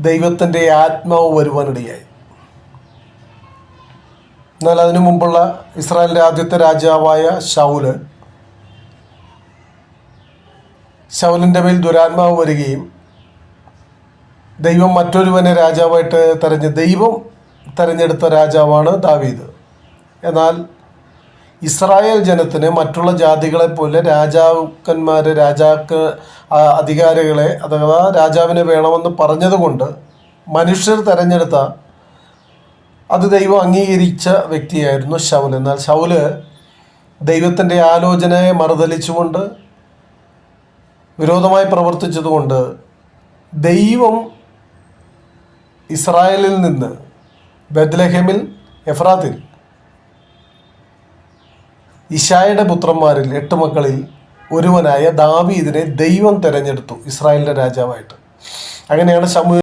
ദൈവത്തിൻ്റെ ആത്മാവ് വരുവാനിടയായി. എന്നാൽ അതിനു മുമ്പുള്ള ഇസ്രായേലിൻ്റെ ആദ്യത്തെ രാജാവായ ശൗലിൻ്റെ മേൽ ദുരാത്മാവ് വരികയും ദൈവം മറ്റൊരുവനെ രാജാവായിട്ട് ദൈവം തെരഞ്ഞെടുത്ത രാജാവാണ് ദാവീദ്. എന്നാൽ ഇസ്രായേൽ ജനത്തിന് മറ്റുള്ള ജാതികളെപ്പോലെ അധികാരികളെ അഥവാ രാജാവിനെ വേണമെന്ന് പറഞ്ഞതുകൊണ്ട് മനുഷ്യർ തെരഞ്ഞെടുത്ത അത് ദൈവം അംഗീകരിച്ച വ്യക്തിയായിരുന്നു ശൗൽ. എന്നാൽ ശൗല് ദൈവത്തിൻ്റെ ആലോചനയെ മറുതലിച്ചുകൊണ്ട് വിരോധമായി പ്രവർത്തിച്ചതുകൊണ്ട് ദൈവം ഇസ്രായേലിൽ നിന്ന് ബെത്ലഹേമിൽ എഫ്രാത്തിൽ ഇശായിയുടെ പുത്രന്മാരിൽ 8 മക്കളിൽ ഒരുവനായ ദാവീദിനെ ദൈവം തെരഞ്ഞെടുത്തു ഇസ്രായേലിൻ്റെ രാജാവായിട്ട്. അങ്ങനെയാണ്